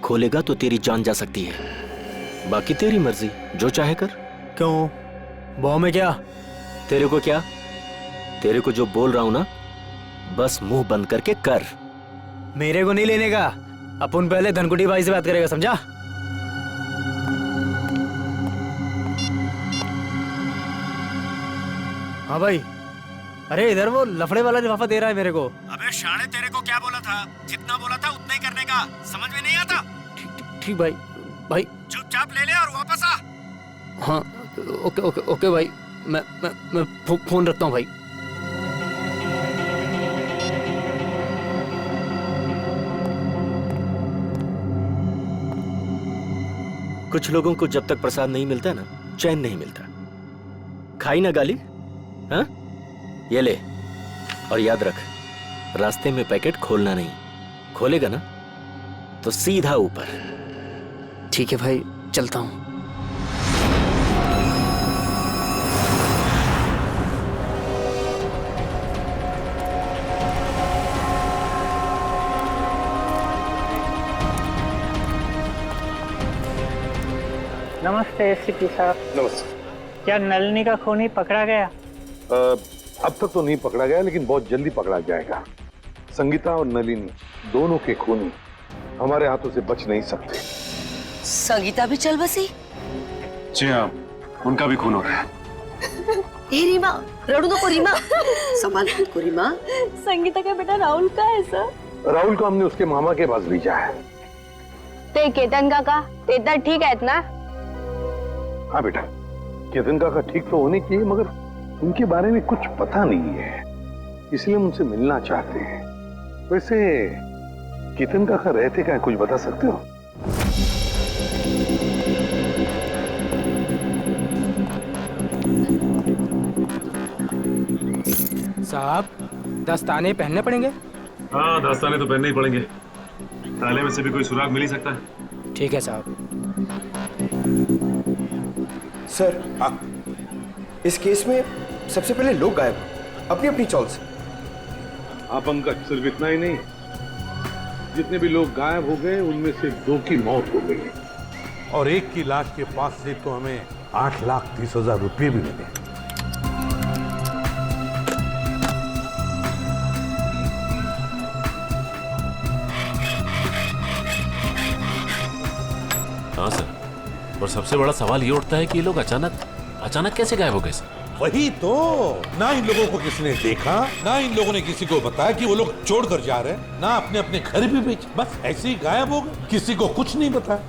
खोलेगा तो तेरी जान जा सकती है। बाकी तेरी मर्जी, जो चाहे कर। क्यों? बॉम्ब में क्या? तेरे को क्या? तेरे को जो बोल रहा हूं ना, बस मुंह बंद करके कर। मेरे को नहीं लेने का। अपन पहले धनकुटी भाई से बात करेगा, समझा? हाँ भाई। अरे इधर वो लफड़े वाला लिफाफा दे रहा है मेरे को। अबे शाणे, तेरे को क्या बोला था? जितना बोला था उतना ही करने का। समझ में नहीं आता? ठीक भाई। भाई चुपचाप ले ले और वापस आ। हाँ ओके ओके ओके भाई। मैं फोन रखता हूँ भाई। कुछ लोगों को जब तक प्रसाद नहीं मिलता ना, चैन नहीं मिलता। खाई ना गाली? हाँ, ये ले और याद रख, रास्ते में पैकेट खोलना नहीं। खोलेगा ना तो सीधा ऊपर। ठीक है भाई, चलता हूँ। नमस्ते एसीपी साहब। नमस्ते। क्या नलिनी का खूनी पकड़ा गया? अब तक तो नहीं पकड़ा गया, लेकिन बहुत जल्दी पकड़ा जाएगा। संगीता और नलिनी दोनों के खूनी हमारे हाथों से बच नहीं सकते। संगीता भी चल बसी? जी हाँ, उनका भी खून हो रहा है। हे रीमा, रड़ू नको रीमा। संभाल खुद को रीमा। संगीता का बेटा राहुल का है सर? राहुल को हमने उसके मामा के पास भेजा है। ते केतन काका, ते तर ठीक आहेत ना? हाँ बेटा, केतन काका ठीक तो होने चाहिए, मगर उनके बारे में कुछ पता नहीं है, इसलिए हम उनसे मिलना चाहते हैं। वैसे केतन काका रहते क्या, कुछ बता सकते हो? साहब, दस्ताने पहनने पड़ेंगे? हाँ, दस्ताने तो पहनने ही पड़ेंगे। ताले में से भी कोई सुराग मिल ही सकता है। ठीक है साहब। सर, इस केस में सबसे पहले लोग गायब अपनी अपनी चॉल से। हाँ पंकज, सिर्फ इतना ही नहीं, जितने भी लोग गायब हो गए उनमें से 2 की मौत हो गई और एक की लाश के पास से तो हमें 8,30,000 रुपये भी मिले। हाँ सर, और सबसे बड़ा सवाल ये उठता है कि ये लोग अचानक कैसे गायब हो गए सर? वही तो, ना इन लोगों को किसी ने देखा, ना इन लोगों ने किसी को बताया कि वो लोग छोड़कर जा रहे हैं, ना अपने अपने घर भी बेच, बस ऐसे ही गायब हो गए। किसी को कुछ नहीं बताया।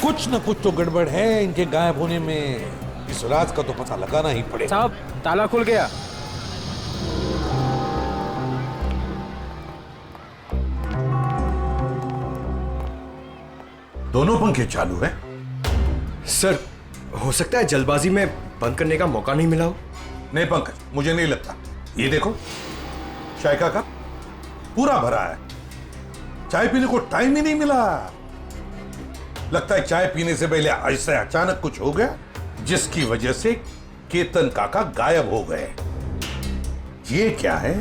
कुछ न कुछ तो गड़बड़ है इनके गायब होने में। इस राज का तो पता लगाना ही पड़ेगा। साहब, ताला खुल गया। दोनों पंखे चालू है। सर, हो सकता है जल्दबाजी में बंद करने का मौका नहीं मिला हो। नहीं पंकज, मुझे नहीं लगता। ये देखो, चाय का कप पूरा भरा है, चाय पीने को टाइम ही नहीं मिला। लगता है चाय पीने से पहले ऐसे अचानक कुछ हो गया, जिसकी वजह से केतन काका गायब हो गए। ये क्या है?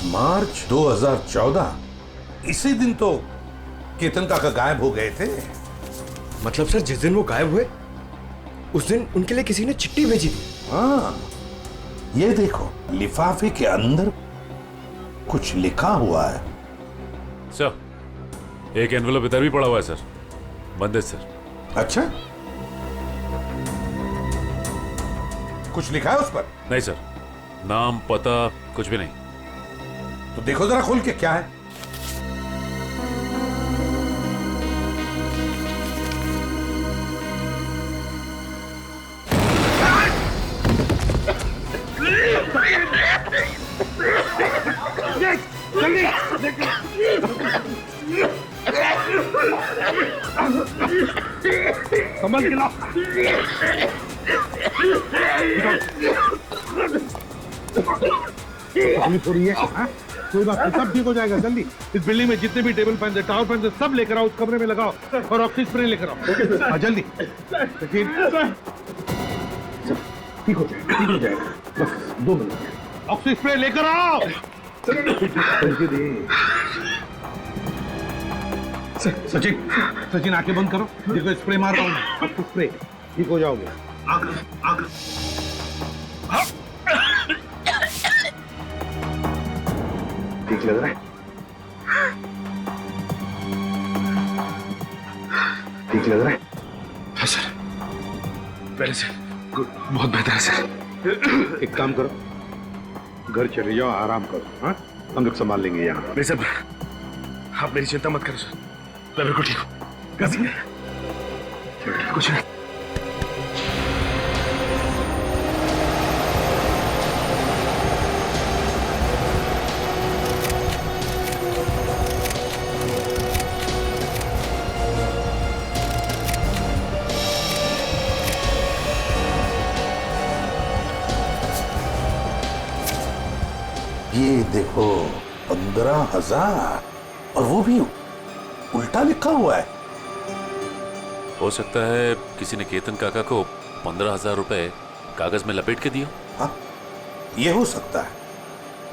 मार्च 2014, इसी दिन तो केतन काका गायब हो गए थे। मतलब सर, जिस दिन वो गायब हुए उस दिन उनके लिए किसी ने चिट्ठी भेजी थी। हाँ, ये देखो, लिफाफे के अंदर कुछ लिखा हुआ है। सर, एक एनवेलप इधर भी पड़ा हुआ है सर, बंद है सर। अच्छा, कुछ लिखा है उस पर? नहीं सर, नाम पता कुछ भी नहीं। तो देखो जरा खोल के, क्या है? संभल के लाओ। तकलीफ हो रही है? कोई बात नहीं, सब ठीक हो जाएगा। जल्दी इस बिल्डिंग में जितने भी टेबल फैन है, टावर फैन है, सब लेकर आओ, उस कमरे में लगाओ और ऑक्सीजन स्प्रे लेकर आओ। हाँ जल्दी। ठीक हो जाएगा, ठीक हो जाएगा, बस 2 मिनट। ऑक्सीजन स्प्रे लेकर आओ। सचिन, सचिन आंखें बंद करो, देखो स्प्रे मार रहा हूँ मैं, आपको स्प्रे, ठीक हो जाओगे। ठीक लग रहा है? ठीक लग रहा है? हाँ सर, पहले से बहुत बेहतर है सर। एक काम करो, घर चले जाओ, आराम करो। हाँ, हम लोग संभाल लेंगे यहाँ। नहीं सर, आप मेरी चिंता मत करो सर, मैं बिल्कुल ठीक हूँ। कुछ नहीं। ये देखो 15,000, और वो भी उल्टा लिखा हुआ है। हो सकता है किसी ने केतन काका को 15,000 रुपए कागज में लपेट के दिया। हाँ, ये हो सकता है।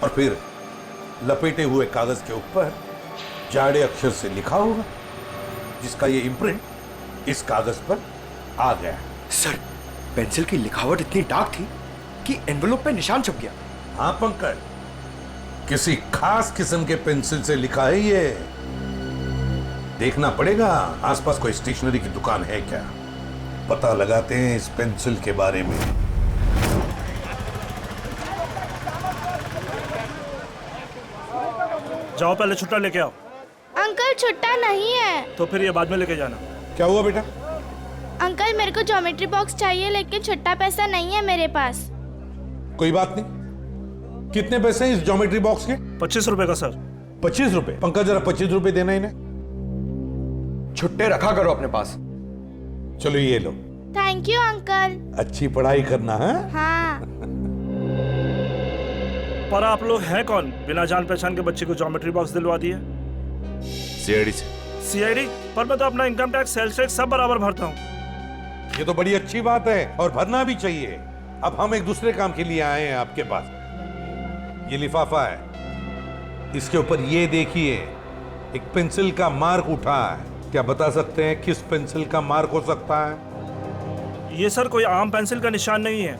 और फिर लपेटे हुए कागज के ऊपर जाड़े अक्षर से लिखा होगा, जिसका ये इम्प्रिंट इस कागज पर आ गया। सर, पेंसिल की लिखावट इतनी डार्क थी कि एनवेलप पे निशान छप गया। हाँ पंकज, किसी खास किस्म के पेंसिल से लिखा है ये। देखना पड़ेगा आसपास कोई स्टेशनरी की दुकान है क्या, पता लगाते हैं इस पेंसिल के बारे में। जाओ पहले छुट्टा लेके आओ। अंकल छुट्टा नहीं है। तो फिर ये बाद में लेके जाना। क्या हुआ बेटा? अंकल मेरे को ज्योमेट्री बॉक्स चाहिए, लेकिन छुट्टा पैसा नहीं है मेरे पास। कोई बात नहीं। कितने पैसे हैं इस ज्योमेट्री बॉक्स के? 25 रुपए का सर। 25 रुपए? पंकज जरा 25 रुपए देना इन्हें। छुट्टे रखा करो अपने पास। चलो ये लो। Thank you uncle. अच्छी पढ़ाई करना है। हाँ। पर आप लोग हैं कौन, बिना जान पहचान के बच्चे को ज्योमेट्री बॉक्स दिलवा दिए? सीआईडी से। सीआईडी? पर मैं तो अपना इनकम टैक्स, सेल्स टैक्स सब बराबर भरता हूँ। ये तो बड़ी अच्छी बात है और भरना भी चाहिए। अब हम एक दूसरे काम के लिए आए हैं आपके पास। ये लिफाफा है, इसके ऊपर ये देखिए एक पेंसिल का मार्क उठा है। क्या बता सकते हैं किस पेंसिल का मार्क हो सकता है? ये सर कोई आम पेंसिल का निशान नहीं है।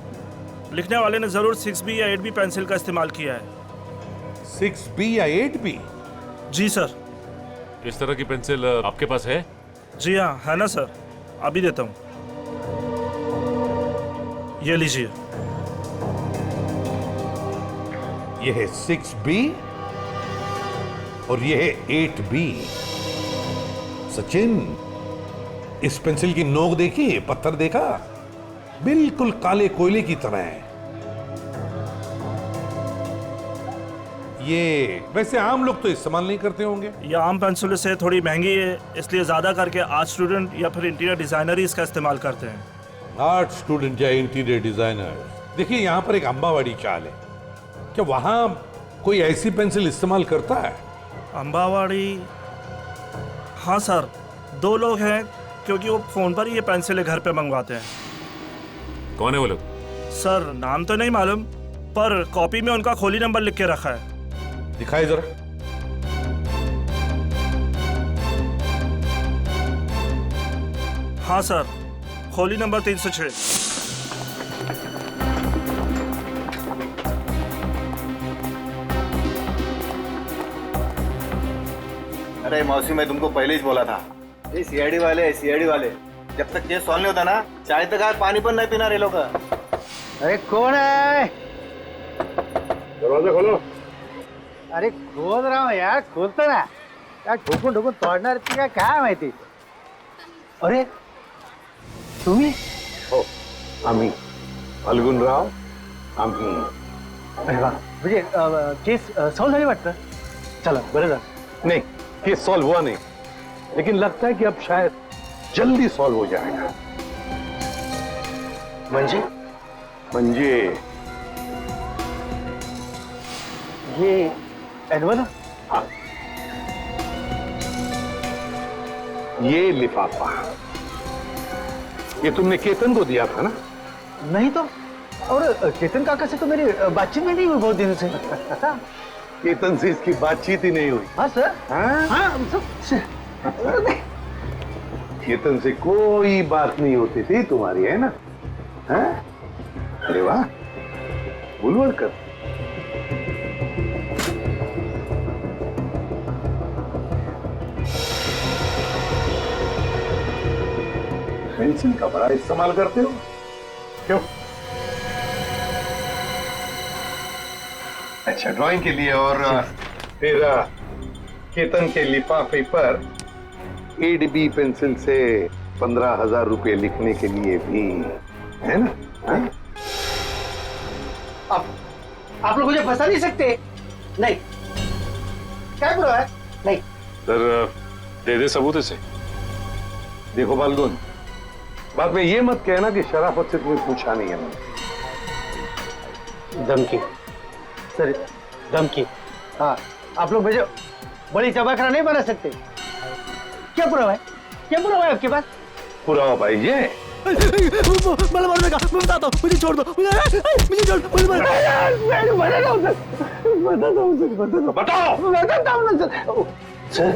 लिखने वाले ने जरूर 6B या 8B पेंसिल का इस्तेमाल किया है। 6B या 8B? जी सर। इस तरह की पेंसिल आपके पास है? जी हाँ, है ना सर, अभी देता हूँ। ये लीजिए। ये है 6B और ये है 8B। सचिन, इस पेंसिल की नोक देखी, पत्थर देखा, बिल्कुल काले कोयले की तरह है। ये वैसे आम लोग तो इस्तेमाल नहीं करते होंगे। ये आम पेंसिल से थोड़ी महंगी है, इसलिए ज्यादा करके आर्ट स्टूडेंट या फिर इंटीरियर डिजाइनर ही इसका इस्तेमाल करते हैं। आर्ट स्टूडेंट या इंटीरियर डिजाइनर। देखिए यहाँ पर एक अंबावाड़ी चाल है, क्या वहां कोई ऐसी पेंसिल इस्तेमाल करता है? अंबावाड़ी? हाँ सर, 2 लोग हैं, क्योंकि वो फोन पर ही ये पेंसिलें घर पे मंगवाते हैं। कौन है वो लोग? सर नाम तो नहीं मालूम, पर कॉपी में उनका खोली नंबर लिख के रखा है। दिखाई जरा। हाँ सर, खोली नंबर 306। अरे मौसी, मैं तुमको पहले ही बोला था, ये सीआईडी वाले जब तक केस सॉल्व नहीं होता ना, चाय तक आए पानी पर नहीं पीना रे लोग। अरे कौन है? दरवाजा खोलो। अरे खोल रहा हूँ यार, खोलतो ना यार। ठोकून ठोकून तोडणार ती काय माहिती। अरे तुम्ही? हो, आम्ही फाल्गुनराव, आम्ही। अरे वा, म्हणजे केस सॉल्व झाली वाटतं। चला बरं झालं। नहीं, केस सॉल्व हुआ नहीं, लेकिन लगता है कि अब शायद जल्दी सॉल्व हो जाएगा। म्हणजे ये एनवल? हाँ। ये लिफाफा ये तुमने केतन को दिया था ना? नहीं तो, और केतन काका से तो मेरी बातचीत में नहीं हुई बहुत दिनों से। केतन से इसकी बातचीत ही नहीं हुई। हाँ सर। हाँ? हाँ सब। केतन से कोई बात नहीं होती थी तुम्हारी, है ना? हाँ? अरे वाह, बुलवल कर। पेंसिल का बड़ा इस्तेमाल करते हो क्यों? अच्छा, ड्राइंग के लिए। और फिर केतन के लिफाफे पर एडबी पेंसिल से 15,000 रुपए लिखने के लिए भी, है ना? हाँ? आप लोग मुझे फंसा नहीं सकते। नहीं, क्या बुरा है? नहीं सर, दे दे सबूत इसे। देखो बालगुन, बाद में ये मत कहना कि शराफत से तुम्हें पूछा नहीं है मैंने। धमकी सर, धमकी। हाँ, आप लोग मुझे बड़ी चबाखरा नहीं बना सकते। क्या पुरावा है? क्या पुरावा है आपके पास? पुरावा भाई ये मला मारू नका, मैं बताता हूँ, मुझे छोड़ दो, मुझे छोड़, मुझे बताता हूँ ना सर।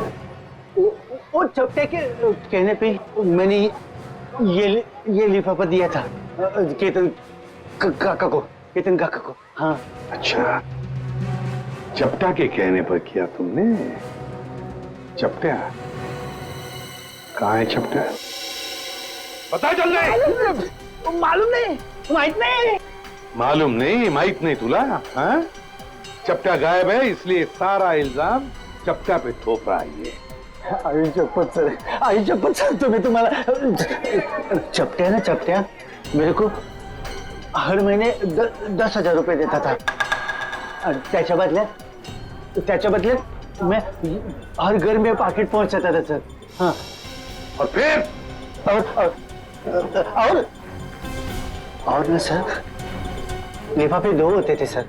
वो चपटे के कहने पे मैंने ये लिफाफा दिया था केतन काका को। केतन काका को। हाँ। अच्छा, चपटा के कहने पर किया तुमने? चपटा कहाँ है? चपटा पता चल रहा? मालूम नहीं, माहित नहीं। मालूम नहीं, माहित नहीं तुला? हाँ? चपटा गायब है, इसलिए सारा इल्जाम चपटा पे थोप रहा है ये। आई चप्पत सर, तुम्हें तुम्हारा चपटा ना, चपटा मेरे को हर महीने 10,000 रुपए देता था। और त्याच्या बदल्यात मैं हर घर में पाकिट पहुंचाता था सर। हाँ। और फिर और ना सर, लिफाफे 2 होते थे सर।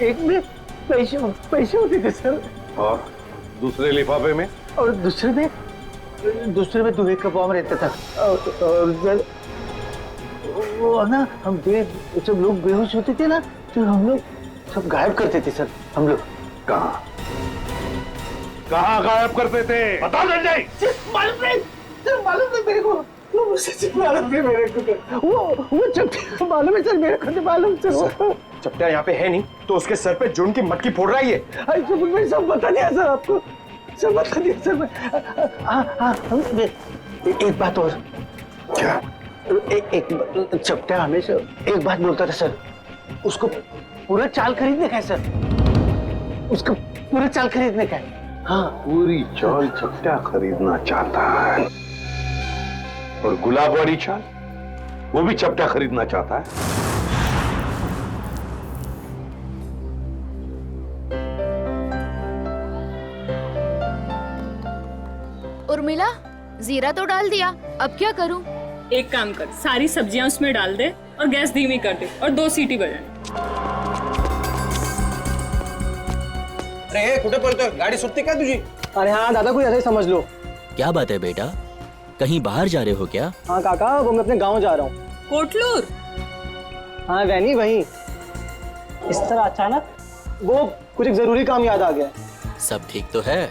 एक में पैसे होते थे सर, और दूसरे लिफाफे में? और दूसरे में दुहे का बॉम्ब रहता था। और सर वो ना, हम जब लोग बेहोश होते थे ना, तो हम लोग सब गायब करते थे सर। हम लोग कहाँ गायब करते थे? बता संजय। मालूम नहीं मेरे को। मालूम नहीं मेरे को। वो चपटा मालूम है सर, मेरे को नहीं मालूम सर। चपटा यहाँ पे है नहीं तो उसके सर पे जुन की मटकी फोड़ रहा है ये। मैंने सब बता दिया सर आपको, सब बता दिया सर मैं। हाँ, एक बात और। क्या? एक चपटा हमेशा एक बात बोलता था सर, उसको पूरा चाल खरीदने का है सर। उसको पूरा चाल खरीदने का है। हाँ, पूरी चाल चपटा खरीदना चाहता है। और गुलाब वाली चाल वो भी चपटा खरीदना चाहता है। उर्मिला, जीरा तो डाल दिया, अब क्या करूं? एक काम कर, सारी सब्जियां उसमें डाल दे और गैस धीमी कर दे और 2 सीटी बजाए। अरे कुठे पळतोय? गाडी सुटते काय तुझी? अरे हाँ दादा, कोई ऐसे ही समझ लो। क्या बात है बेटा, कहीं बाहर जा रहे हो क्या? हाँ काका, वो मैं अपने गांव जा रहा हूँ। कोटलूर? हाँ वैनी, वहीं। इस तरह अचानक वो कुछ एक जरूरी काम याद आ गया। सब ठीक तो है?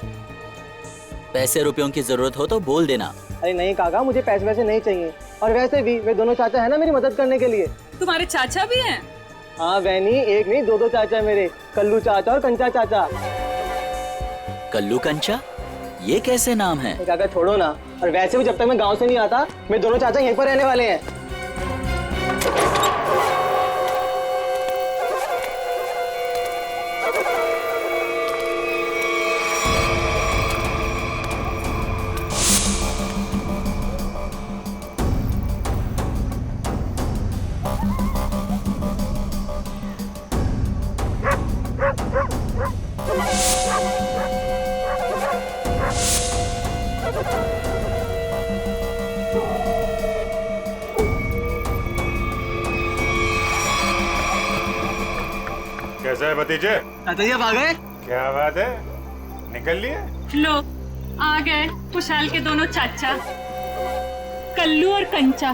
पैसे रुपयों की जरूरत हो तो बोल देना। अरे नहीं काका, मुझे पैसे वैसे नहीं चाहिए, और वैसे भी वे दोनों चाचा है ना मेरी मदद करने के लिए। तुम्हारे चाचा भी हैं? हाँ वैनी, एक नहीं 2 चाचा मेरे, कल्लू चाचा और कंचा चाचा। कल्लू कंचा, ये कैसे नाम है? काका छोड़ो ना, और वैसे भी जब तक मैं गांव से नहीं आता, मेरे दोनों चाचा यहीं पर रहने वाले हैं। कैसा है भतीजे? चाचा जी आप आ गए? क्या बात है, निकल लिए? लो आ गए खुशहाल के दोनों चाचा, कल्लू और कंचा।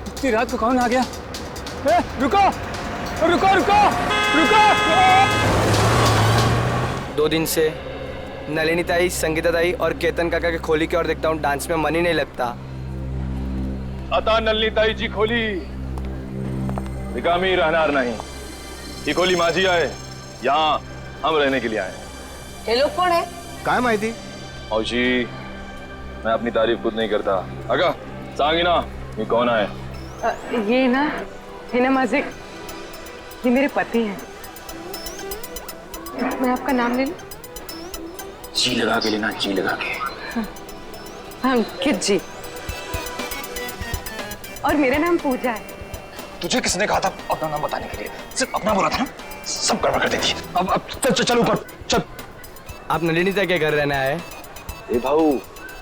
इतनी रात को कौन आ गया? रुको रुको रुको रुको! 2 दिन से नलिनी ताई, संगीता ताई और केतन काका के खोली की ओर देखता हूँ, डांस में मन ही नहीं लगता। आता नलिनी ताई जी खोली निकामी रहनार नहीं, ये खोली माझी आए, यहाँ हम रहने के लिए आए। ये लोग कौन है? काय माहिती? औशी, मैं अपनी तारीफ खुद नहीं करता। अगा सांगी ना ये कौन है? ये ना माझे, ये मेरे पति हैं। मैं आपका नाम ले लूं? जी लगा के लेना, जी लगा के। हाँ, अंकित जी। और मेरा नाम पूजा है। तुझे किसने कहा था अपना नाम बताने के लिए? सिर्फ अपना बोला था ना, सब गड़बड़ कर देती है। अब चल ऊपर चल। आप नलिनी ताई के घर रहना है? ए भाऊ,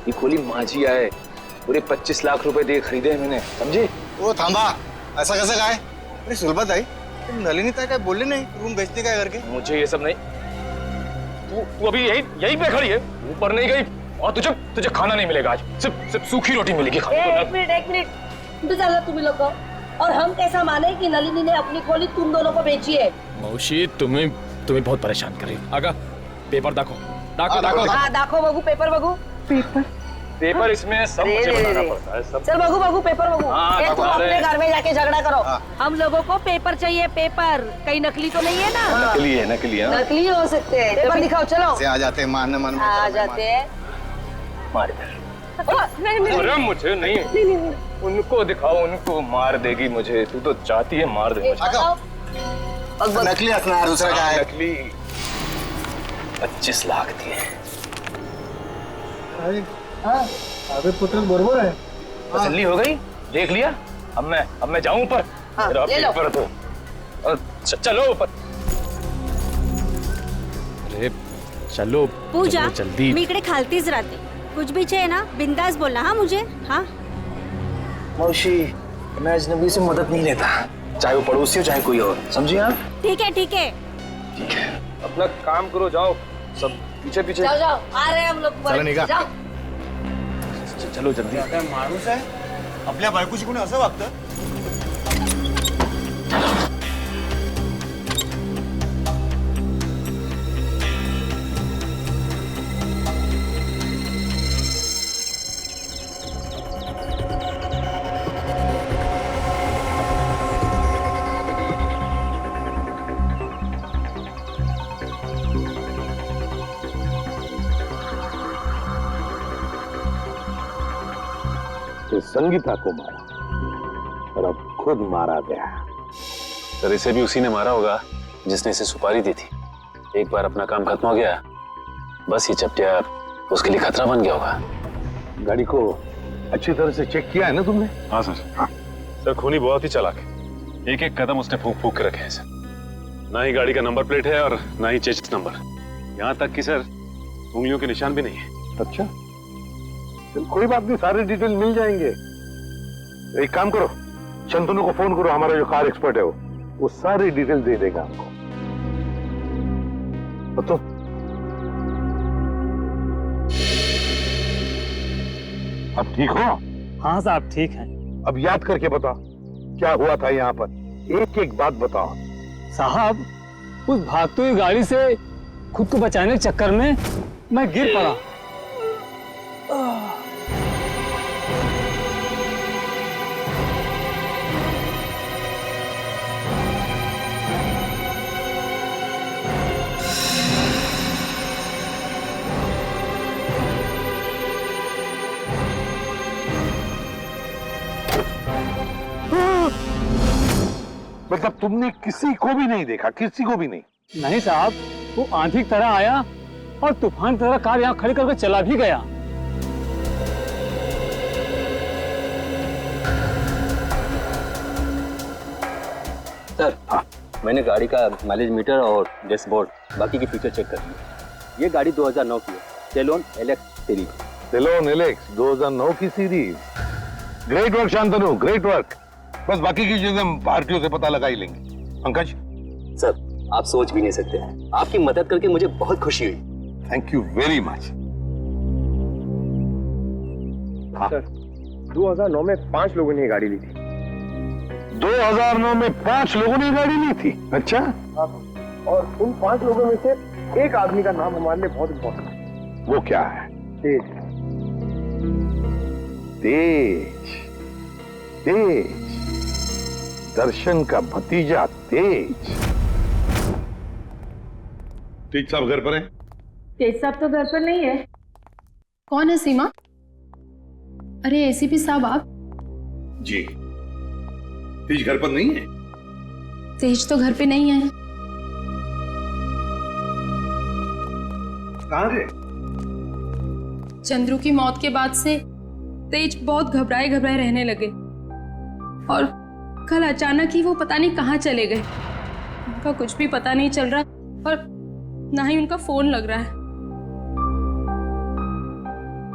ये खोली माझी आए, पूरे 25 लाख रुपए दे खरीदे हैं मैंने, समझे? ओ थांबा, ऐसा कैसे का है? अरे सुलभत आई, तुम नलिनी ताई का बोले नहीं रूम बेचने का है करके? मुझे ये सब नहीं। तू अभी यही पे खड़ी है, ऊपर नहीं गई, और तुझे खाना नहीं मिलेगा आज, सिर्फ सूखी रोटी मिलेगी खाने को। एक मिनट इंतजार तुम लोग को। और हम कैसा माने कि नलिनी ने अपनी खोली तुम दोनों को बेची है? मौसी तुम्हें बहुत परेशान कर रही है। आगा पेपर देखो देखो बगू, पेपर बगू, पेपर इसमें सब मुझे बताना पड़ता है सब। चल बगू पेपर बगू। हाँ, तुम अपने घर में जाके झगड़ा करो। हम लोगों को पेपर चाहिए, पेपर। कहीं नकली तो नहीं है ना? नकली है। नकली हो सकते हैं। पेपर दिखाओ, चलो। आ जाते हैं मारने मन आ जाते हैं। मार अरे मुझे नहीं, उनको दिखाओ, उनको मार देगी मुझे। तू तो चाहती है मार दे मुझे। नकली हथियार दूसरा का है। नकली 25 लाख दिए। अबे पुत्र बरोबर है। तसल्ली हो गई? देख लिया? अब मैं जाऊं ऊपर? मेरा पेपर तो चलो ऊपर। अरे चलो पूजा, जल्दी। मी इकडे खालतीच राहते, कुछ भी चाहिए ना बिंदास बोलना। हाँ मुझे, हाँ मौसी, मैं अजनबी से मदद नहीं लेता, चाहे वो पड़ोसी हो चाहे कोई और, समझी आप? ठीक है ठीक है, अपना काम करो, जाओ सब पीछे। जाओ आ रहे हैं हम लोग। जाओ चलो जल्दी। माणूस आहे, आपल्या बायकोशी कोणी असं वागतं? संगीता को मारा और अब खुद मारा गया। सर इसे भी उसी ने मारा होगा जिसने इसे सुपारी दी थी। एक बार अपना काम खत्म हो गया, बस ये चपटिया उसके लिए खतरा बन गया होगा। गाड़ी को अच्छी तरह से चेक किया है ना तुमने? हाँ सर। सर खूनी बहुत ही चालाक है, एक कदम उसने फूक के रखे हैं सर। ना ही गाड़ी का नंबर प्लेट है और ना ही चेसिस नंबर, यहाँ तक कि सर उंगलियों के निशान भी नहीं है। अच्छा, चल कोई बात नहीं, सारे डिटेल मिल जाएंगे। एक काम करो, शंतनु को फोन करो, हमारा जो कार एक्सपर्ट है वो सारी डिटेल दे देगा हमको। तो अब ठीक हो? हाँ साहब ठीक है। अब याद करके बताओ क्या हुआ था यहाँ पर, एक एक बात बताओ। साहब, उस भागती हुई गाड़ी से खुद को बचाने के चक्कर में मैं गिर पड़ा। मतलब तुमने किसी को भी नहीं देखा? किसी को भी नहीं? नहीं साहब, वो आंधी की तरह आया और तूफान की तरह कार यहाँ खड़ी करके चला भी गया। सर, मैंने गाड़ी का माइलेज मीटर और डैशबोर्ड बाकी की फीचर चेक कर लिए। ये गाड़ी 2009 की है, सेलोन एलेक्स सीरीज। सेलोन एलेक्स 2009 की series. Great work Shantanu, great work. बस बाकी की चीजें हम भारतीयों से पता लगा ही लेंगे। पंकज सर, आप सोच भी नहीं सकते, आपकी मदद करके मुझे बहुत खुशी हुई। Thank you very much. Sir, 2009 में 5 लोगों ने ये गाड़ी ली थी। 2009 में 5 लोगों ने गाड़ी ली थी? अच्छा। और उन 5 लोगों में से एक आदमी का नाम हमारे लिए बहुत इम्पोर्टेंट है। वो क्या है? तेज। तेज, तेज, दर्शन का भतीजा तेज। तेज साहब घर पर हैं? तेज साहब तो घर पर नहीं है। कौन है सीमा? अरे एसीपी साहब आप? जी। तेज घर पर नहीं है? तेज तो घर पे नहीं है। कहाँ है? चंद्रू की मौत के बाद से तेज बहुत घबराए घबराए रहने लगे और कल अचानक ही वो पता नहीं कहाँ चले गए। उनका कुछ भी पता नहीं चल रहा और ना ही उनका फोन लग रहा है।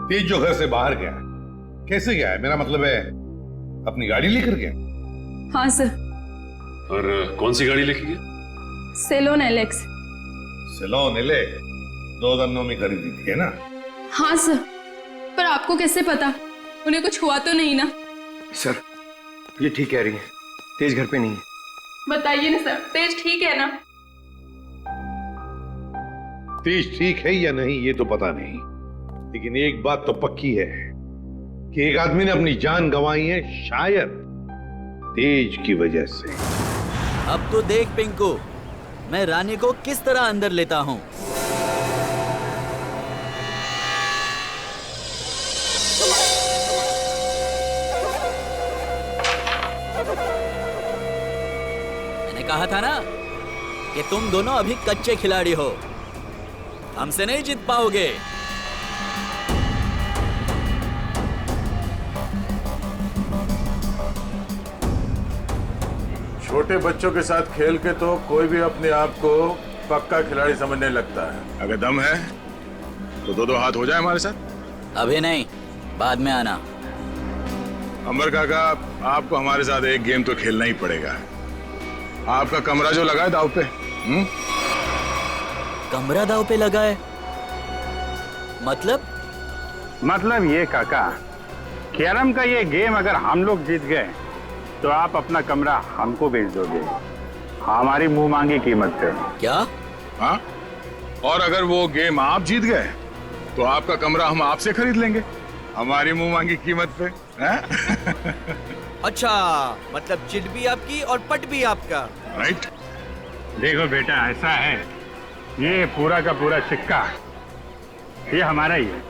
तेज जो घर से बाहर गया, कैसे गया है? मेरा मतलब है अपनी गाड़ी लेकर गया? हाँ सर। और कौन सी गाड़ी लेके गया? Salon Alex. सेलोन एलेक्स 2009 में खरीदी थी, है ना? हाँ सर, पर आपको कैसे पता? उन्हें कुछ हुआ तो नहीं ना? सर, ये ठीक कह रही है, तेज घर पे नहीं है। बताइए ना सर, तेज ठीक है ना? तेज ठीक है या नहीं ये तो पता नहीं, लेकिन एक बात तो पक्की है कि एक आदमी ने अपनी जान गंवाई है, शायद तेज की वजह से। अब तो देख पिंकू, मैं रानी को किस तरह अंदर लेता हूँ। मैंने कहा था ना कि तुम दोनों अभी कच्चे खिलाड़ी हो, हमसे नहीं जीत पाओगे। छोटे बच्चों के साथ खेल के तो कोई भी अपने आप को पक्का खिलाड़ी समझने लगता है। अगर दम है तो दो हाथ हो जाए हमारे साथ। अभी नहीं, बाद में आना। अंबर काका, आपको हमारे साथ एक गेम तो खेलना ही पड़ेगा। आपका कमरा जो लगा है दाव पे। कमरा दाव पे लगा है? मतलब ये काका, कैरम का ये गेम अगर हम लोग जीत गए तो आप अपना कमरा हमको बेच दोगे, हमारी मुंह मांगी कीमत पे। क्या? हाँ, और अगर वो गेम आप जीत गए तो आपका कमरा हम आपसे खरीद लेंगे, हमारी मुंह मांगी कीमत पे। अच्छा, मतलब चिट भी आपकी और पट भी आपका। राइट। देखो बेटा, ऐसा है, ये पूरा का पूरा सिक्का ये हमारा ही है।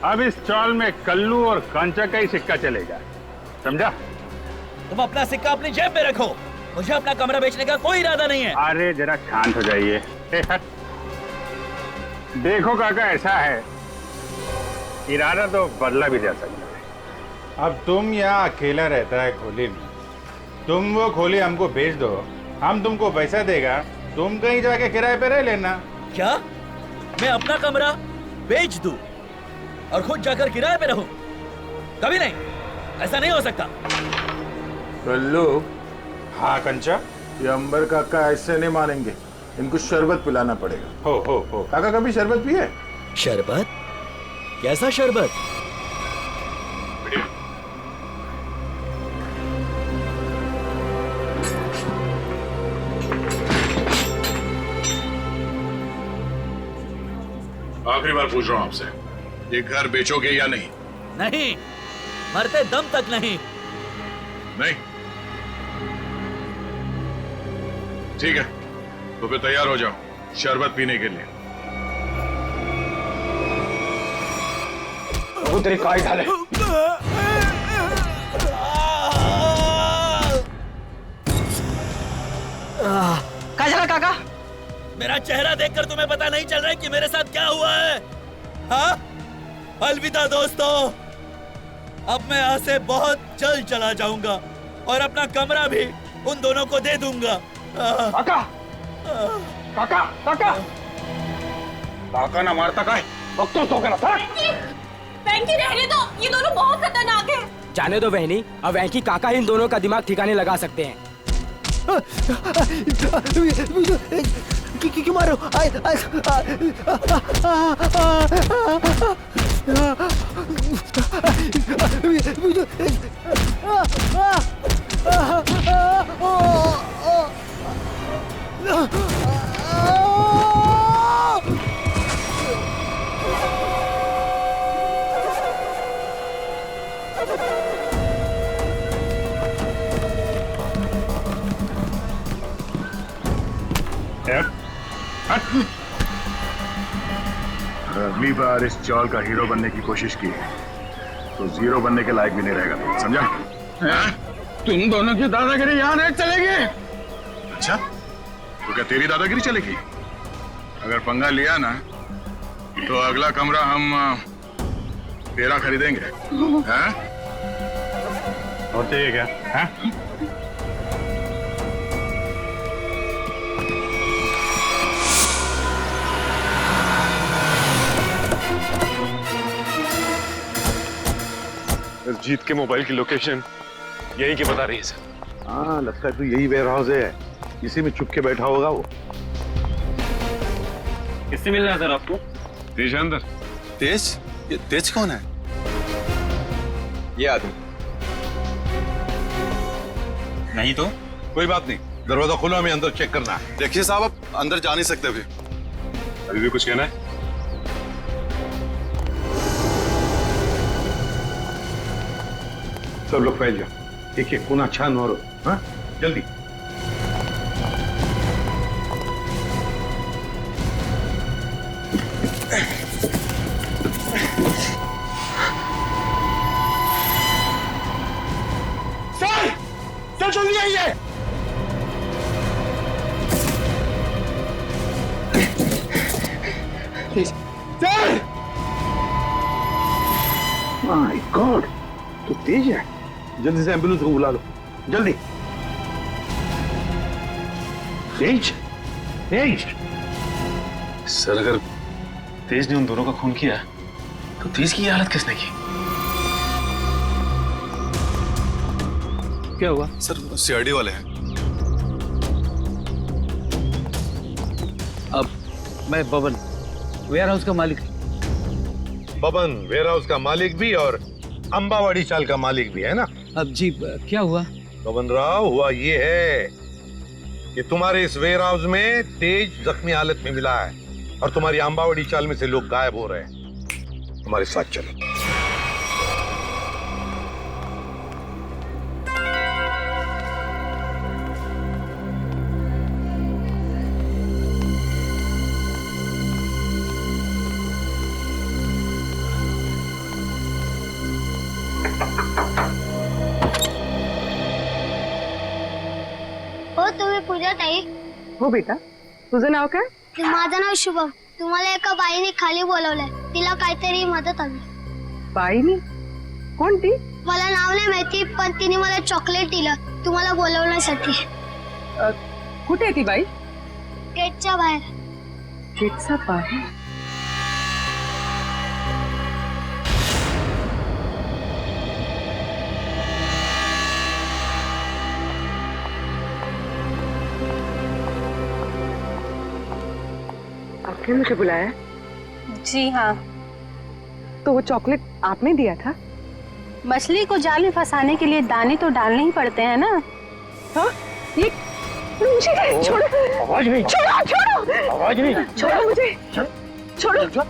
अब इस चौल में कल्लू और कांचा का ही सिक्का चलेगा, समझा? तुम अपना सिक्का अपनी जेब में रखो, मुझे अपना कमरा बेचने का कोई इरादा नहीं है। अरे जरा शांत हो जाइए। देखो काका, ऐसा है, इरादा तो बदला भी जा सकता है। अब तुम यहाँ अकेला रहता है खोली में, तुम वो खोली हमको बेच दो, हम तुमको पैसा देगा, तुम कहीं जाके किराए पे रह लेना। क्या मैं अपना कमरा बेच दूं और खुद जाकर किराए पे रहूं? कभी नहीं, ऐसा नहीं हो सकता। कल्लू। हाँ कंचा, ये अंबर काका ऐसे नहीं मानेंगे, इनको शरबत पिलाना पड़ेगा। हो काका कभी शरबत पिए? शरबत? कैसा शरबत? आखिरी बार पूछ रहा हूं आपसे, ये घर बेचोगे या नहीं? नहीं, मरते दम तक नहीं। नहीं? ठीक है, तो फिर तैयार हो जाओ शरबत पीने के लिए। वो तेरी काय ढाले। काजला काका, मेरा चेहरा देखकर तुम्हें पता नहीं चल रहा है कि मेरे साथ क्या हुआ है? हाँ? अलविदा दोस्तों, अब मैं यहाँ से बहुत जल्द चला जाऊंगा और अपना कमरा भी उन दोनों को दे दूंगा। काका काका काका काका ना मारता काय बघतो तो करा वेंकी रहने दो, ये दोनों बहुत खतरनाक है। जाने दो बहनी, अब वेंकी काका इन दोनों का दिमाग ठिकाने लगा सकते हैं। क्यों मारो? अगली बार इस चौल का हीरो बनने की कोशिश की तो जीरो बनने के लायक भी नहीं रहेगा, समझा? तुम दोनों की दादागिरी यहाँ नहीं चलेगी। अच्छा, तो क्या तेरी दादागिरी चलेगी? अगर पंगा लिया ना तो अगला कमरा हम तेरा खरीदेंगे। हैं? और चाहिए क्या? हैं? जीत के मोबाइल की लोकेशन यही की बता रही है सर। हाँ, लगता है तो यही वेयर हाउस है, इसी में छुप के बैठा होगा वो। किससे मिलना है सर आपको? तेज अंदर। तेज? ये तेज कौन है? ये आदमी नहीं तो कोई बात नहीं, दरवाजा खोलो, हमें अंदर चेक करना है। देखिए साहब, आप अंदर जा नहीं सकते अभी भी कुछ कहना है? सब लोग फैल जाओ, एक एक कोना छान मारो। हाँ, जल्दी। सर जल्दी आइए। सर! माय गॉड, तो तेज है। जल्दी से एम्बुलेंस को बुला लो, जल्दी। तेज, तेज। सर अगर तेज ने उन दोनों का खून किया तो तेज की ये हालत किसने की? क्या हुआ? सर सीआईडी वाले हैं। अब मैं बबन, वेयर हाउस का मालिक। बबन वेयर हाउस का मालिक भी और अंबावाड़ी चाल का मालिक भी है ना? अब जी क्या हुआ? बबन राव, हुआ ये है कि तुम्हारे इस वेयर हाउस में तेज जख्मी हालत में मिला है और तुम्हारी अंबावाड़ी चाल में से लोग गायब हो रहे हैं। हमारे साथ चलो। तुम्ही पूजा ताई? हो बेटा, तुझं नाव काय? माझं नाव शुभम. तुम्हाला एका बाईने खाली बोलवलंय, तिला काहीतरी मदत हवी. बाईनी? कोणती? मला नाव नाही माहिती, पण तिने मला चॉकलेट दिलं तुम्हाला बोलवण्यासाठी. कुठे आहे ती बाई? गेटच्या बाहेर. गेटच्या बाहेर? आपने मुझे बुलाया? जी हाँ। तो वो चॉकलेट आपने दिया था? मछली को जाल में फंसाने के लिए दाने तो डालने ही पड़ते हैं ना। हाँ? ये मुझे छोड़ो। आवाज नहीं। छोड़ो, छोड़ो। आवाज नहीं। छोड़ो मुझे। छोड़ो। छोड़ो।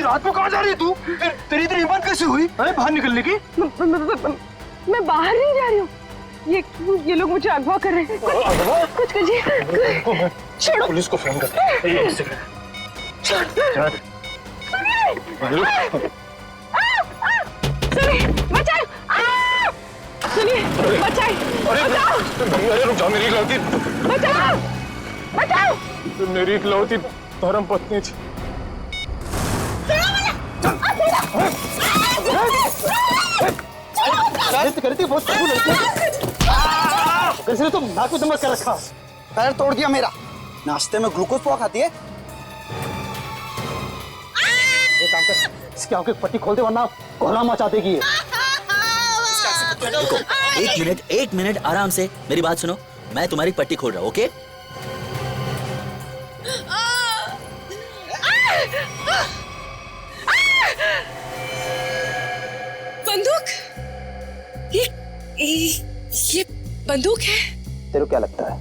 रात को कहाँ जा रही है तू? तेरी इतनी हिम्मत कैसे हुई? अरे बाहर निकलने की? मैं बाहर नहीं जा रही हूँ। ये लोग मुझे अगवा कर रहे हैं। कुछ कीजिए। छोड़ो। पुलिस को फोन कर। सुनिए, बचाओ! सुनिए, बचाओ! अरे रुक जाओ, मेरी इकलौती। बचाओ! बचाओ! मेरी इकलौती धर्म पत्नी थी। करती बहुत कैसे तुम नाक में दमक कर रखा, पैर तोड़ दिया मेरा। नाश्ते में ग्लूकोज पाव खाती है। एक काम कर, इसकी आंखें की पट्टी खोल दे वरना कोहरा मचा देगी ये। एक मिनट आराम से मेरी बात सुनो। मैं तुम्हारी पट्टी खोल रहा हूँ, ओके? बंदूक? ये बंदूक है? तेरे को क्या लगता है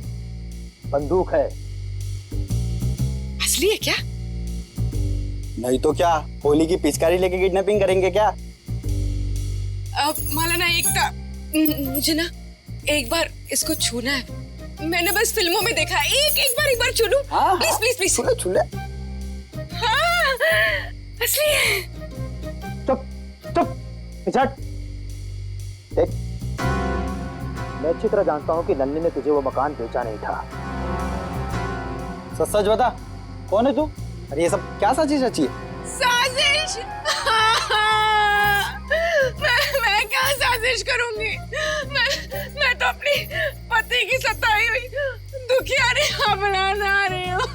बंदूक है? असली है क्या? नहीं तो क्या, होली की पिचकारी लेके किडनैपिंग करेंगे क्या? मौलाना मुझे ना एक बार इसको छूना है। मैंने बस फिल्मों में देखा है। एक बार छू लूं? Please please please. छू ले। हाँ, असली है। चुप पिछड़। देख, मैं अच्छी तरह जानता हूँ कि नन्नी ने तुझे वो मकान बेचा नहीं था। सच बता, कौन है तू? अरे ये सब क्या साजिश रची है? साजिश? मैं क्या साजिश करूंगी? मैं तो अपनी पति की सताई हुई दुखियारी अपना रही हूँ।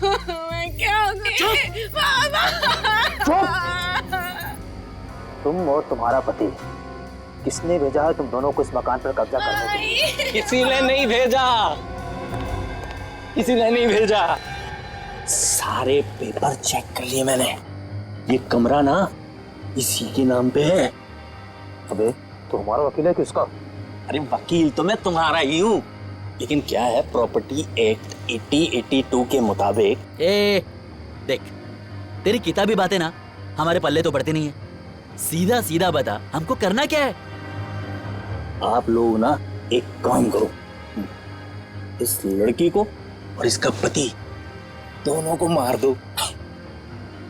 मैं क्या तुम और तुम्हारा पति, किसने भेजा है तुम दोनों को इस मकान पर कब्जा करने के लिए? किसी ने नहीं भेजा, किसी ने नहीं भेजा। सारे पेपर चेक कर लिए मैंने। ये कमरा ना इसी के नाम पे है। अबे तो हमारा वकील है किसका? अरे वकील तो मैं तुम्हारा ही हूँ, लेकिन क्या है, प्रॉपर्टी एक्ट 8082 के मुताबिक। देख, तेरी किताबी बातें ना हमारे पल्ले तो पड़ती नहीं है। सीधा सीधा बता, हमको करना क्या है? आप लोग ना एक काम करो, इस लड़की को और इसका पति दोनों को मार दो।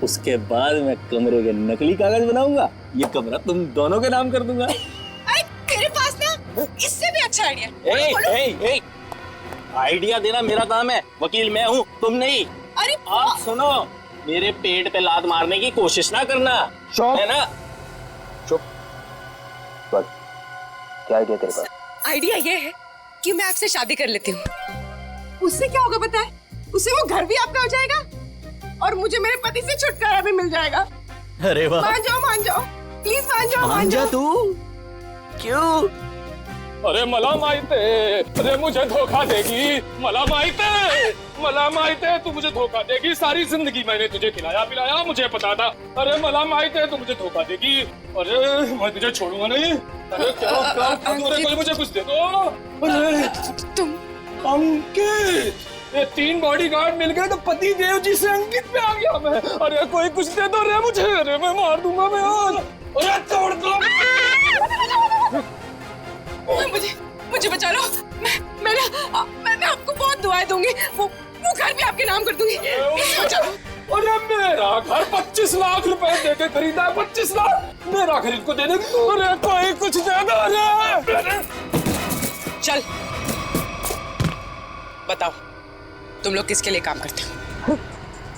उसके बाद मैं कमरे के नकली कागज बनाऊंगा, ये कमरा तुम दोनों के नाम कर दूंगा। अरे तेरे पास ना इससे भी अच्छा आइडिया। आइडिया देना मेरा काम है, वकील मैं हूँ, तुम नहीं। अरे आप सुनो, मेरे पेट पे लात मारने की कोशिश ना करना, है ना? चुप। क्या आइडिया तेरे पास? आइडिया ये है कि मैं आपसे शादी कर लेती हूँ। उससे क्या होगा पता है? उससे वो घर भी आपका हो जाएगा और मुझे मेरे पति से छुटकारा भी मिल जाएगा। अरे वाह, मान जाओ प्लीज, मान जाओ। तू क्यों? अरे मला माहिते, अरे मुझे धोखा देगी। मला माहिते तू मुझे धोखा देगी। सारी जिंदगी मैंने तुझे खिलाया पिलाया, मुझे पता था। अरे मला माहिते तू मुझे धोखा देगी। अरे मैं तुझे छोड़ूंगा नहीं। अरे क्या कोई मुझे कुछ दे दो। अरे तुम अंकित, ये 3 बॉडीगार्ड मिल गए तो पति देव जी से अंकित पे आ गया मैं। अरे कोई कुछ दे दो रे मुझे। अरे मैं मार दूंगा मैं आज। अरे तोड़ दो। मुझे बचा लो। मैं आपको बहुत दुआएं दूंगी। वो घर भी आपके नाम कर दूंगी। अरे मेरा घर 25 लाख रुपए दे के खरीदा है। 25 लाख मेरा खरीद को दे दे। अरे कोई कुछ दे दो। अरे चल बताओ, तुम लोग किसके लिए काम करते हो?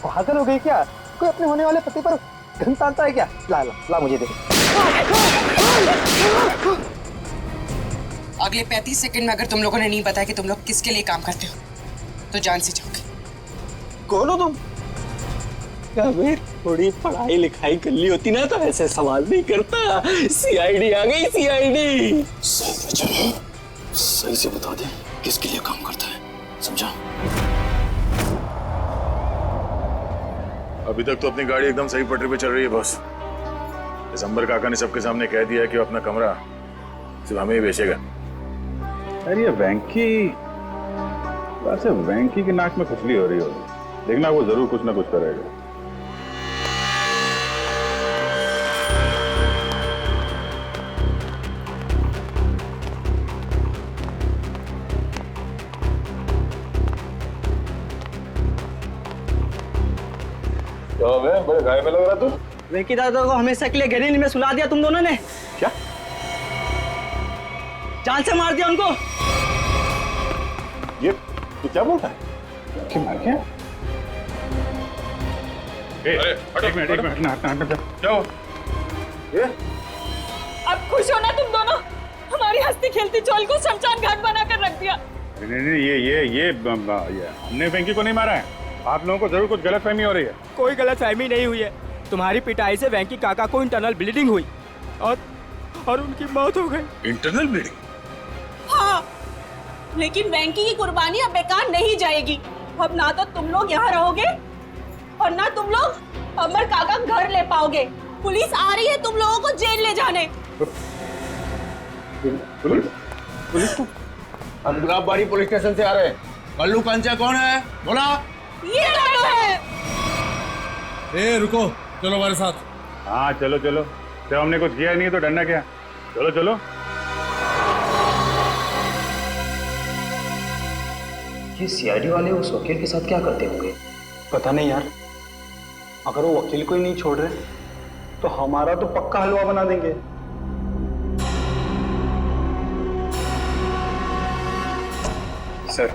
पागल हो गई क्या? कोई अपने होने वाले पति पर गन तानता है क्या? ला मुझे दे। अगले 35 सेकंड में अगर तुम लोगों ने नहीं बताया कि तुम लोग किसके लिए काम करते हो तो जान से जाओगे। कौन हो तुम? अबे थोड़ी पढ़ाई लिखाई कर ली होती ना तो ऐसे सवाल नहीं करता। सीआईडी आ गई, सीआईडी। सही से बता दे किसके लिए काम करता है, समझा? अभी तक तो अपनी गाड़ी एकदम सही पटरी पे चल रही है बॉस। दिसंबर काका ने सबके सामने कह दिया है कि वो अपना कमरा सिर्फ हमें ही बेचेगा। अरे ये वेंकी की नाक में खुजली हो रही होगी, देखना वो जरूर कुछ ना कुछ करेगा। बड़े घायल में लग रहा तू। वेंकी दादा को हमेशा के लिए गरीब में सुला दिया तुम दोनों ने। क्या? जान से मार दिया उनको। ये तू क्या बोलता है? कि मार क्या? एक मिनट क्या हो? ये अब खुश हो ना तुम दोनों? हमारी हंसती खेलती चोल को शमशान घाट बना कर रख दिया। नहीं, ये हमने वेंकी को नहीं मारा है। आप लोगों को जरूर कुछ गलतफहमी हो रही है। कोई गलतफहमी नहीं हुई है। तुम्हारी पिटाई से वेंकी काका को इंटरनल ब्लीडिंग हुई और उनकी मौत हो गई। Internal bleeding? हाँ, लेकिन वेंकी की कुर्बानी अब बेकार नहीं जाएगी। अब ना तो तुम लोग यहाँ रहोगे और ना तुम लोग अमर काका घर ले पाओगे। पुलिस आ रही है तुम लोगों को जेल ले जाने। पुलिस को? हम गुलाबबाड़ी पुलिस स्टेशन से आ रहे हैं। कल्लू कंचा कौन है? बोला। ये दोनों है। ए रुको, चलो हमारे साथ। हाँ चलो चलो, जब हमने कुछ किया नहीं तो डरना क्या। चलो चलो। ये सीआईडी वाले उस वकील के साथ क्या करते होंगे? पता नहीं यार। अगर वो वकील को ही नहीं छोड़ रहे तो हमारा तो पक्का हलवा बना देंगे। सर,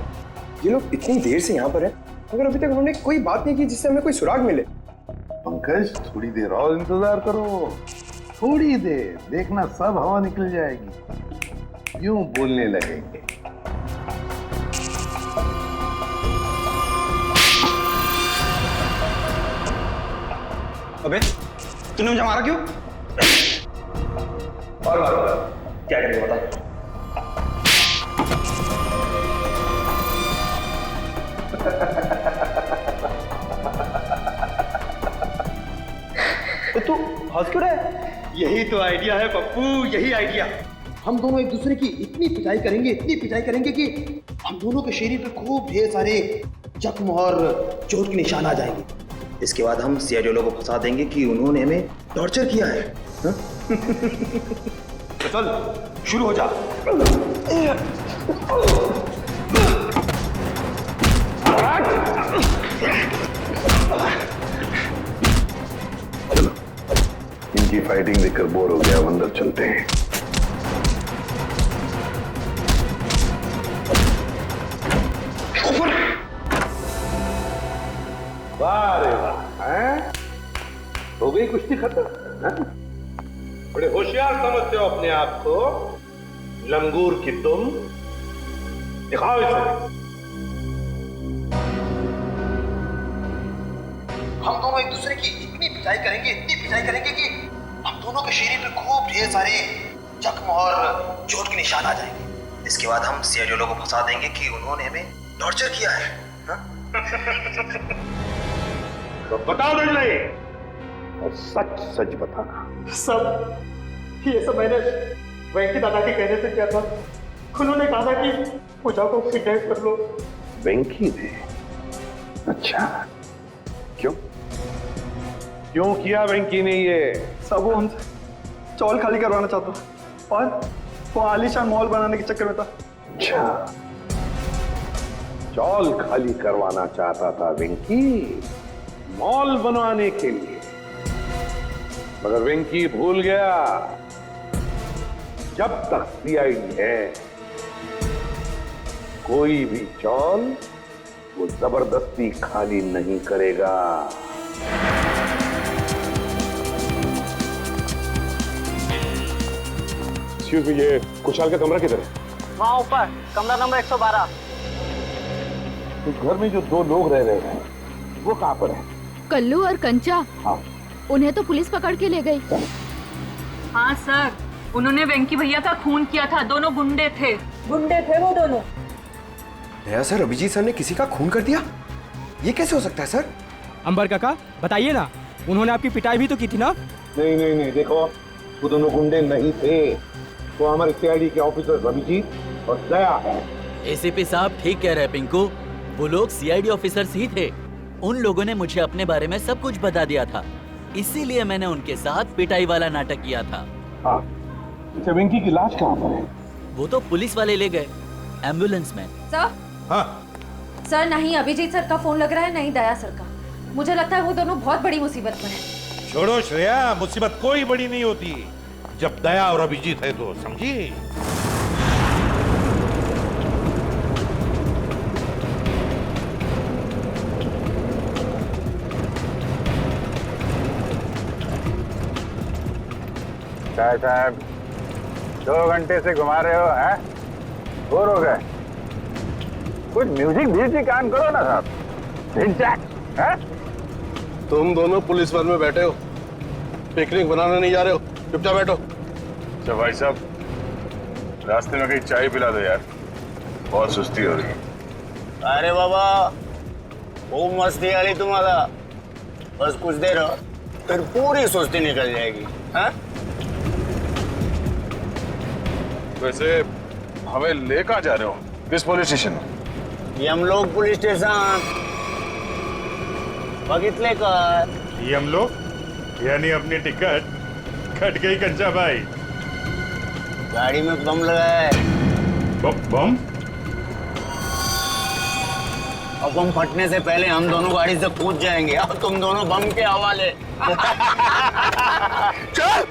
ये लोग इतनी देर से यहाँ पर हैं, मगर अभी तक उन्होंने कोई बात नहीं की जिससे हमें कोई सुराग मिले। पंकज, थोड़ी देर और इंतजार करो, थोड़ी देर, देखना सब हवा निकल जाएगी, यूं बोलने लगेंगे। अबे, तूने मुझे मारा क्यों? और मारो, क्या करेंगे बता? तू हंस क्यों रहा है? यही तो आइडिया है पप्पू, यही आइडिया। हम दोनों एक दूसरे की इतनी पिटाई करेंगे कि हम दोनों के शरीर पे खूब ढेर सारे जख्म और चोट के निशान आ जाएंगे। इसके बाद हम सीआईडी वालों को फंसा देंगे कि उन्होंने हमें टॉर्चर किया है। तो चल शुरू हो जा। इनकी फाइटिंग देखकर बोर हो गया, अब अंदर चलते हैं। वाह रे वाह, हैं? हो गई कुश्ती खत्म, हैं? बड़े होशियार समझते हो अपने आप को, लंगूर की तुम। दिखाओ इसे। हम दोनों एक दूसरे की इतनी पिटाई करेंगे कि हम दोनों के शरीर पे खूब ढेर सारे जख्म और चोट के निशान आ जाएंगे। इसके बाद हम सीआईडी वालों को फंसा देंगे कि उन्होंने हमें टॉर्चर किया है। तो बताओ दंडले, और सच सच बताना। सब ये सब मैंने वेंकी दादा के कहने से किया था। उन्होंने कहा था कि पूजा को किडनैप कर लो। वेंकी ने? अच्छा, क्यों किया वेंकी ने ये? सब वो हमसे चौल खाली करवाना चाहता था और वो आलीशान मॉल बनाने के चक्कर में था। अच्छा, चौल खाली करवाना चाहता था वेंकी, मॉल बनवाने के लिए। मगर वेंकी भूल गया, जब तक सीआईडी है कोई भी चौल वो जबरदस्ती खाली नहीं करेगा। ये कुशाल का कमरा किधर है? वहाँ ऊपर, कमरा नंबर 112। तो घर में जो दो लोग रह रहे हैं वो कहाँ पर है? कल्लू और कंचा। हाँ। उन्हें तो पुलिस पकड़ के ले गई। हाँ सर, उन्होंने वेंकी भैया का खून किया था। दोनों गुंडे थे वो दोनों। नया सर, अभिजीत सर ने किसी का खून कर दिया? ये कैसे हो सकता है सर? अंबर काका बताइए ना, उन्होंने आपकी पिटाई भी तो की थी ना? नहीं, देखो, वो दोनों गुंडे नहीं थे, वो हमारे सीआईडी के ऑफिसर अभिजीत और दया है। एसीपी साहब ठीक कह रहे हैं पिंकू, वो लोग सीआईडी ऑफिसर्स ही थे। उन लोगों ने मुझे अपने बारे में सब कुछ बता दिया था, इसीलिए मैंने उनके साथ पिटाई वाला नाटक किया था। हाँ, अच्छा, वेंकी की लाश कहाँ पर है? वो तो पुलिस वाले ले गए एम्बुलेंस में। सर? हाँ सर, नहीं अभिजीत सर का फोन लग रहा है, नहीं दया सर का। मुझे लगता है वो दोनों बहुत बड़ी मुसीबत में हैं। छोड़ो श्रेया, मुसीबत कोई बड़ी नहीं होती जब दया और अभिजीत है तो, समझी? साहब 2 घंटे से घुमा रहे हो, हैं? बोर हो गए? कुछ म्यूजिक म्यूजिक कान करो ना साहब। तुम दोनों पुलिस वन में बैठे हो, पिकनिक बनाने नहीं जा रहे हो, चुपचाप बैठो। अच्छा भाई साहब, रास्ते में कहीं चाय पिला दो यार, बहुत सुस्ती हो रही है। अरे बाबा खूब मस्ती आ रही तुम्हारा, बस कुछ देर और फिर पूरी सुस्ती निकल जाएगी। हाँ? वैसे हमें ले कहाँ जा रहे हो? किस पुलिस स्टेशन? यमलोक पुलिस स्टेशन बगितले का। यमलोक यानी अपनी टिकट कट गई कंचा भाई। गाड़ी में बम लगा है। बम? और बम फटने से पहले हम दोनों गाड़ी से कूद जाएंगे और तुम दोनों बम के हवाले। चल!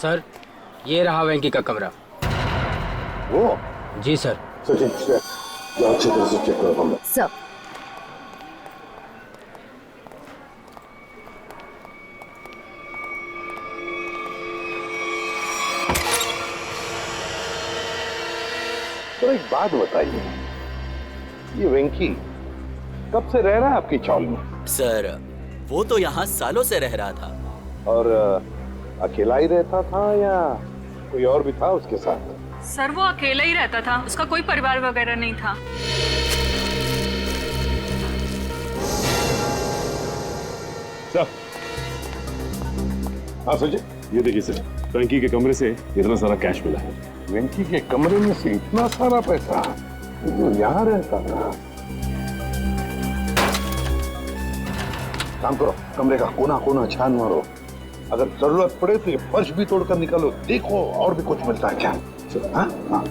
सर, ये रहा वेंकी का कमरा। वो? जी सर। सचिन, जाओ अच्छी तरह से चेक करो कमरा। सर। तो एक बात बताइए, ये वेंकी कब से रह रहा है आपकी चौल में? सर, वो तो यहाँ सालों से रह रहा था। और अकेला ही रहता था या कोई और भी था उसके साथ? सर वो अकेला ही रहता था, उसका कोई परिवार वगैरह नहीं था। सर, हाँ सचिन, ये देखिए सर, वेंकी के कमरे से इतना सारा कैश मिला है। वेंकी के कमरे में से इतना सारा पैसा? वो यहाँ रहता था। काम करो, कमरे का कोना कोना छान मारो, अगर जरूरत पड़े तो ये फर्श भी तोड़कर निकालो, देखो और भी कुछ मिलता है क्या। हाँ? हाँ।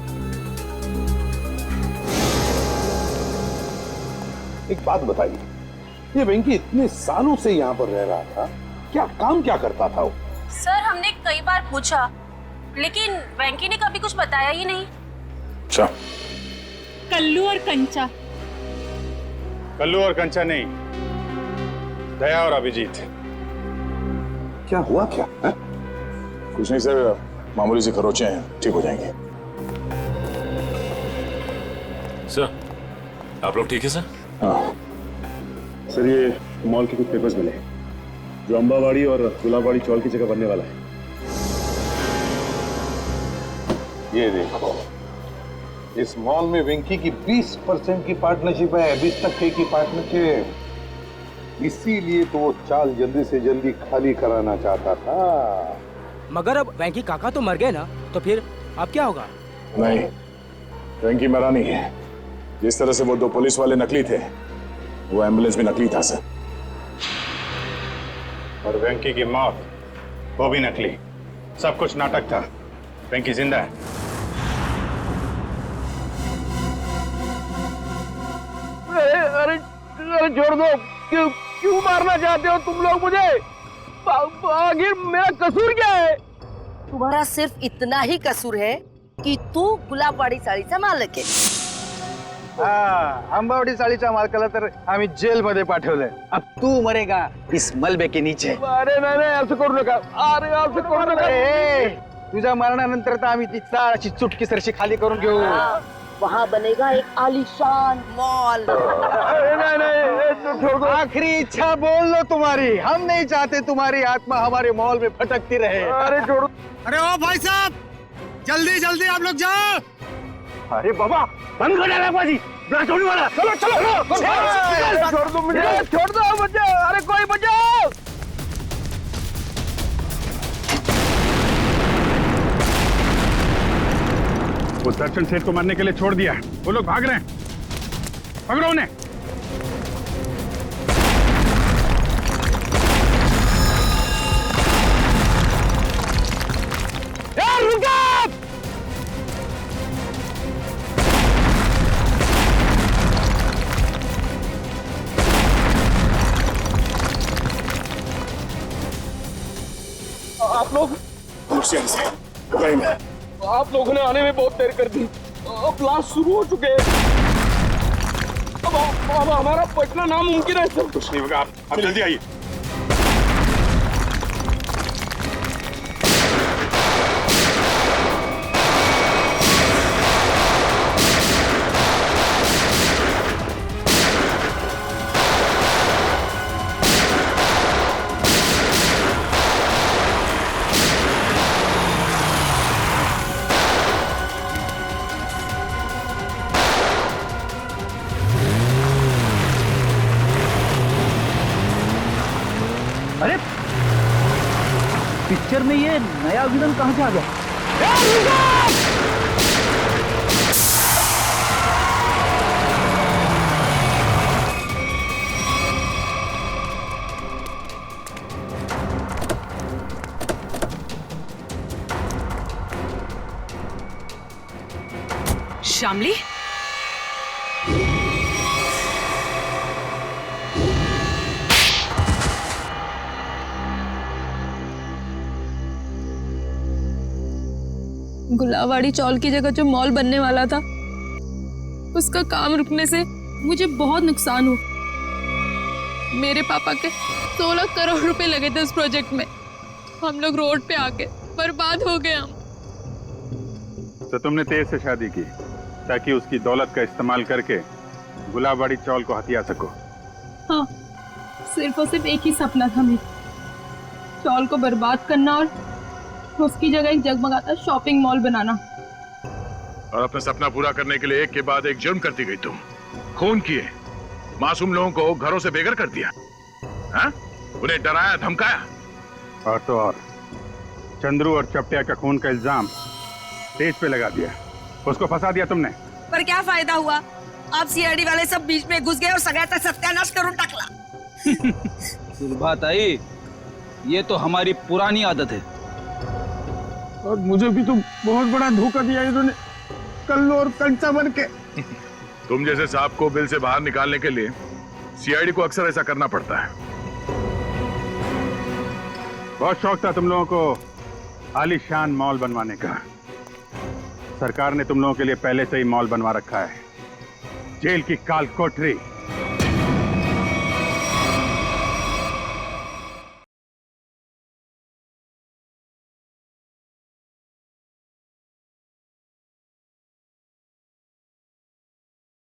एक बात बताइए, ये वेंकी इतने सालों से यहाँ पर रह रहा था, क्या काम क्या करता था वो? सर हमने कई बार पूछा, लेकिन वेंकी ने कभी कुछ बताया ही नहीं। अच्छा, कल्लू और कंचा। कल्लू और कंचा नहीं, दया और अभिजीत। क्या हुआ क्या है? कुछ नहीं सर, मामूली से खरोचे हैं, ठीक हो जाएंगे। सर, आप लोग ठीक है सर? हाँ सर, ये मॉल के कुछ पेपर्स मिले जो अंबावाड़ी और गुलाबवाड़ी चौल की जगह बनने वाला है। ये देखो, इस मॉल में वेंकी की 20% की पार्टनरशिप है, 20% की पार्टनरशिप। इसीलिए तो वो चाल जल्दी से जल्दी खाली कराना चाहता था। मगर अब वेंकी काका तो मर गए ना, तो फिर अब क्या होगा? नहीं, वेंकी मरा नहीं है। जिस तरह से वो दो पुलिस वाले नकली थे, वो एम्बुलेंस भी नकली था सर। और वेंकी की मौत, वो भी नकली। सब कुछ नाटक था। वेंकी जिंदा है। अरे छोड़ दो, क्यों मारना चाहते हो तुम लोग मुझे? आखिर मेरा कसूर क्या है? तुम्हारा सिर्फ इतना ही कसूर है कि तू गुलाबवाडी साडीचा मालक आहे। आंबावडी साडीचा मालकाला तर आम्ही जेल मध्ये पाठवलंय। अब तू मरेगा इस मलबे के नीचे। अरे नाही असं करू नका, अरे असं करू नका। तुझ्या मरणानंतर तर आम्ही ती चाळ अशी चुटकी सरशी खाली करून घेऊ। वहाँ बनेगा एक आलीशान मॉल। नहीं, आखिरी इच्छा बोल लो तुम्हारी। हम नहीं चाहते तुम्हारी आत्मा हमारे मॉल में भटकती रहे। अरे छोड़ो। अरे ओ भाई साहब, जल्दी जल्दी आप लोग जाओ। अरे बाबा, बंद कर डाला बाजी, छोड़ने वाला। चलो छोड़ दो मुझे, छोड़ दो मुझे। अरे कोई बचाओ। वो दर्शन सेठ को मारने के लिए छोड़ दिया, वो लोग भाग रहे हैं। पकड़ो उन्हें। आप लोग आप लोगों ने आने में बहुत देर कर दी। अब ब्लास्ट शुरू हो चुके हैं। अब हमारा पटना नामुमकिन है सर। कुछ नहीं होगा, आप जल्दी आइए। अरे पिक्चर में ये नया विलन कहाँ से आ गया? श्यामली, गुलावाड़ी चौल की जगह जो मॉल बनने वाला था, उसका काम रुकने से मुझे बहुत नुकसान हुआ। मेरे पापा के 16 करोड़ रुपए लगे थे उस प्रोजेक्ट में। हम लोग रोड पे आके बर्बाद हो गए हम। तो तुमने तेज से शादी की ताकि उसकी दौलत का इस्तेमाल करके गुलाबवाड़ी चौल को हथिया सको। हाँ, सिर्फ और सिर्फ एक ही सपना था मेरा, चौल को बर्बाद करना और उसकी जगह एक जगमगाता शॉपिंग मॉल बनाना। और अपना सपना पूरा करने के लिए एक के बाद एक जुर्म करती गई तुम। खून किए, मासूम लोगों को घरों से बेघर कर दिया, हाँ? उन्हें डराया धमकाया। और तो और चंद्रू और चपटिया का खून का इल्जाम तेज पे लगा दिया, उसको फंसा दिया तुमने। पर क्या फायदा हुआ? आप सीआईडी वाले सब बीच में घुस गए और सगळ्याचा सत्यानाश करून टाकला। सुलभाताई, ये तो हमारी पुरानी आदत है। और मुझे भी तो बहुत बड़ा धोखा दिया इन्होंने, कल्लू और कंचा बन के। तुम जैसे सांप को बिल से बाहर निकालने के लिए सीआईडी को अक्सर ऐसा करना पड़ता है। बहुत शौक था तुम लोगों को आलीशान मॉल बनवाने का। सरकार ने तुम लोगों के लिए पहले से ही मॉल बनवा रखा है, जेल की काल कोठरी।